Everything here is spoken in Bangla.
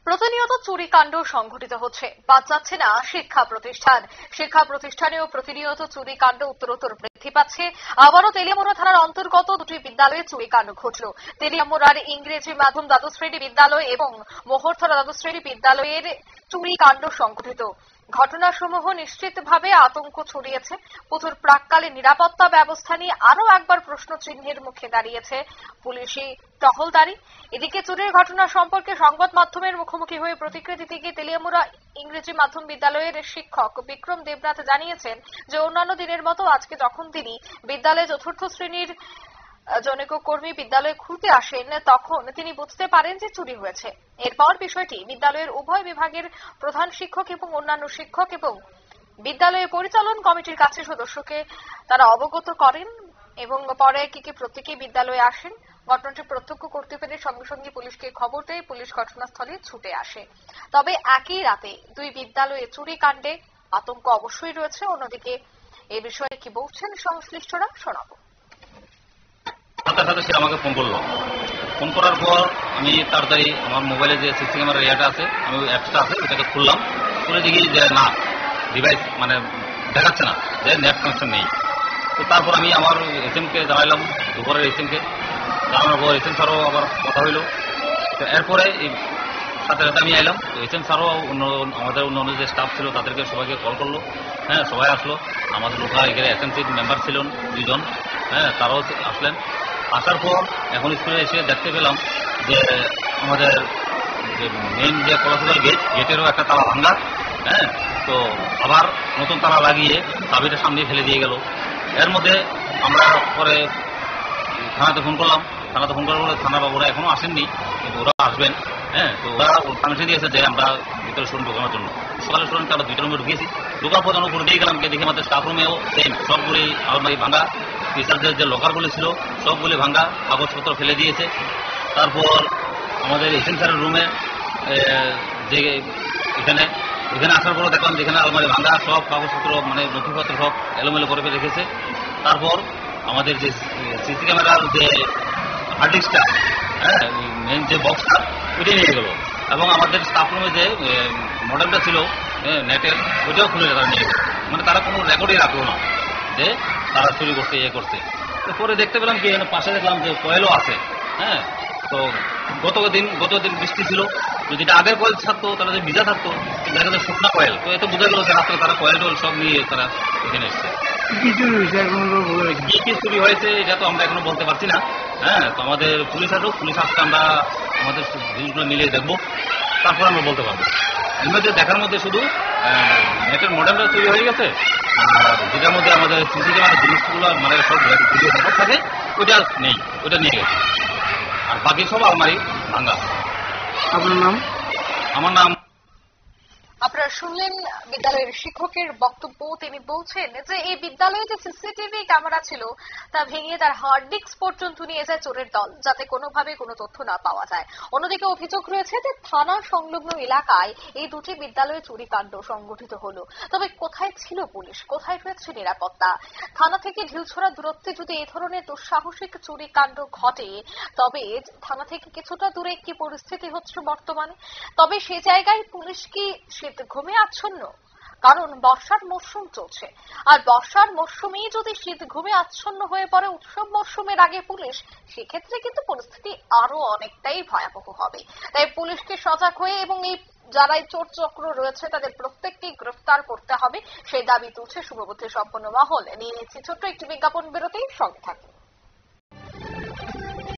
প্রতিনিয়ত চুরিকাণ্ড সংঘটিত হচ্ছে, বাদ যাচ্ছে না শিক্ষা প্রতিষ্ঠান। শিক্ষা প্রতিষ্ঠানেও প্রতিনিয়ত চুরিকাণ্ড উত্তরোত্তর বৃদ্ধি পাচ্ছে। আবারও তেলিয়ামুড়া থানার অন্তর্গত দুটি বিদ্যালয়ে চুরিকাণ্ড ঘটল। তেলিয়ামুড়ার ইংরেজি মাধ্যম দ্বাদশ শ্রেণী বিদ্যালয় এবং মোহরথরা দ্বাদশ শ্রেণী বিদ্যালয়ের চুরিকাণ্ড সংঘটিত। ঘটনাসমূহ নিশ্চিতভাবে আতঙ্ক ছড়িয়েছে। পুজোর প্রাক্কালে নিরাপত্তা ব্যবস্থা নিয়ে আরও একবার প্রশ্ন চিহ্নের মুখে দাঁড়িয়েছে পুলিশি টহলদারি। এদিকে চুরির ঘটনা সম্পর্কে সংবাদ মাধ্যমের মুখোমুখি হয়ে প্রতিক্রিয়া দিতে গিয়ে তেলিয়ামুড়া ইংরেজি মাধ্যম বিদ্যালয়ের শিক্ষক বিক্রম দেবনাথ জানিয়েছেন যে অন্যান্য দিনের মতো আজকে যখন তিনি বিদ্যালয়ে চতুর্থ শ্রেণীর জনৈক কর্মী বিদ্যালয়ে খুলতে আসেন তখন তিনি বুঝতে পারেন যে চুরি হয়েছে। এরপর বিষয়টি বিদ্যালয়ের উভয় বিভাগের প্রধান শিক্ষক এবং অন্যান্য শিক্ষক এবং বিদ্যালয়ের পরিচালন কমিটির কাছে সদস্যকে তারা অবগত করেন এবং পরে প্রত্যেকেই বিদ্যালয়ে আসেন। ঘটনাটি প্রত্যক্ষ করতে পেরে সঙ্গে সঙ্গে পুলিশকে খবর দেয়। পুলিশ ঘটনাস্থলে ছুটে আসে। তবে একই রাতে দুই বিদ্যালয়ে চুরিকাণ্ডে আতঙ্ক অবশ্যই রয়েছে। অন্যদিকে এ বিষয়ে কি বলছেন সংশ্লিষ্টরা শোনাবো। সাথে সে আমাকে ফোন করলো। ফোন করার পর আমি তাড়াতাড়ি আমার মোবাইলে যে সিসি ক্যামেরা ইয়েটা আছে, আমি অ্যাপসটা আছে ওটাকে খুললাম। খুলে দেখি যে না, ডিভাইস মানে দেখাচ্ছে না, যে নেট কানেকশন নেই। তো তারপর আমি আমার এসএমকে জানাইলাম, দুপুরের এসএমকে জানানোর পর এসএম স্যারও আবার কথা হইল। তো এরপরে সাথে সাথে আমি আইলাম। তো এসএম স্যারও আমাদের অন্য যে স্টাফ ছিল তাদেরকে সবাইকে কল করলো। হ্যাঁ, সবাই আসলো। আমাদের লোকাল এখানে এসএমসির মেম্বার ছিলেন 2 জন। হ্যাঁ, তারাও আসলেন। আসার পর এখন স্কুলে এসে দেখতে পেলাম যে আমাদের যে মেন যে পড়াশোনার গেটেরও একটা তালা ভাঙা। হ্যাঁ, তো আবার নতুন তালা লাগিয়ে চাবিটা সামনে ফেলে দিয়ে গেল। এর মধ্যে আমরা পরে থানাতে ফোন করলাম। থানাতে ফোন করার পরে থানা বাবুরা এখনো আসেননি, কিন্তু ওরা আসবেন। হ্যাঁ, তো ওরা পারমিশন দিয়েছে যে আমরা ভিতরে স্টুডেন্ট ঢোকানোর জন্য। সকালে স্টুডেন্ট আমরা 2টা রুমে ঢুকিয়েছি। ঢোকার পর যখন করে দিয়ে গেলাম, দেখি আমাদের স্টাফ রুমেও সেম সবগুলি আলমারি ভাঙা, টিচারদের যে লকারগুলি ছিল সবগুলি ভাঙা, কাগজপত্র ফেলে দিয়েছে। তারপর আমাদের এসএম স্যারের রুমে যে এখানে আসার পর দেখলাম যেখানে আলমারি ভাঙা, সব কাগজপত্র মানে নথিপত্র সব এলোমেলো করে রেখেছে। তারপর আমাদের যে সিসি ক্যামেরার যে হার্ড ডিস্কটা, হ্যাঁ, মেন যে বক্সটা ওইটাই নিয়ে গেল। এবং আমাদের স্টাফ রুমে যে মডেলটা ছিল নেটের, ওইটাও খুলে তারা নিয়ে গেল। মানে তারা কোনো রেকর্ডই রাখলো না যে তারা চুরি করছে, ইয়ে করছে। তো পরে দেখতে পেলাম কি পাশে দেখলাম যে কয়েলও আছে। হ্যাঁ, তো গতদিন বৃষ্টি ছিল, যদি এটা আগের কয়েল থাকতো তাহলে যে ভিজা থাকতো, দেখা যায় শুকনা কয়েল। তো এতে বোঝা গেল যে রাত্রে তারা কয়েল টয়েল সব নিয়ে তারা এখানে এসছে। কি চুরি হয়েছে এটা তো আমরা এখনো বলতে পারছি না। হ্যাঁ, তো আমাদের পুলিশ আসতে আমরা আমাদের জিনিসগুলো মিলিয়ে দেখবো, তারপর আমরা বলতে পারবো। এর মধ্যে দেখার মধ্যে শুধু নেটের মডেলটা চুরি হয়ে গেছে, আর যেটার মধ্যে আমাদের সিসি ক্যামেরার জিনিসগুলো মানে সব ভিডিও রেকর্ড থাকে ওইটা নেই, ওইটা নিয়ে গেছে। আর বাকি সব আলমারি ভাঙা। আপনার নাম? আমার নাম। আপনারা শুনলেন বিদ্যালয়ের শিক্ষকের বক্তব্য। তিনি বলছেন যে এই বিদ্যালয়ে যে সিসিটিভি ক্যামেরা ছিল তা ভেঙে তার হার্ড ডিস্ক পর্যন্ত নিয়ে যায় চোরের দল, যাতে কোনোভাবে কোনো তথ্য না পাওয়া যায়। অন্যদিকে অভিযোগ রয়েছে যে থানা সংলগ্ন এলাকায় এই দুটি বিদ্যালয়ে চুরিকাণ্ড সংঘটিত হলো। তবে কোথায় ছিল পুলিশ, কোথায় রয়েছে নিরাপত্তা? থানা থেকে ঢিলছোড়া দূরত্বে যদি এই ধরনের দুঃসাহসিক চুরিকাণ্ড ঘটে, তবে থানা থেকে কিছুটা দূরে কি পরিস্থিতি হচ্ছে বর্তমানে? তবে সে জায়গায় পুলিশ কি শীত ঘুমে আচ্ছন্ন? কারণ বর্ষার মরশুম চলছে, আর বর্ষার মরশুমেই যদি শীত ঘুমে আচ্ছন্ন হয়ে পড়ে উৎসব মরশুমের আগে পুলিশ, সেক্ষেত্রে কিন্তু পরিস্থিতি আরো অনেকটাই ভয়াবহ হবে। তাই পুলিশকে সজাগ হয়ে এবং এই যারা চোর চক্র রয়েছে তাদের প্রত্যেককেই গ্রেফতার করতে হবে, সেই দাবি তুলছে শুভবুদ্ধি সম্পন্ন মহল। নিয়ে নিচ্ছি ছোট্ট একটি বিজ্ঞাপন বিরতি, সঙ্গে থাকুন।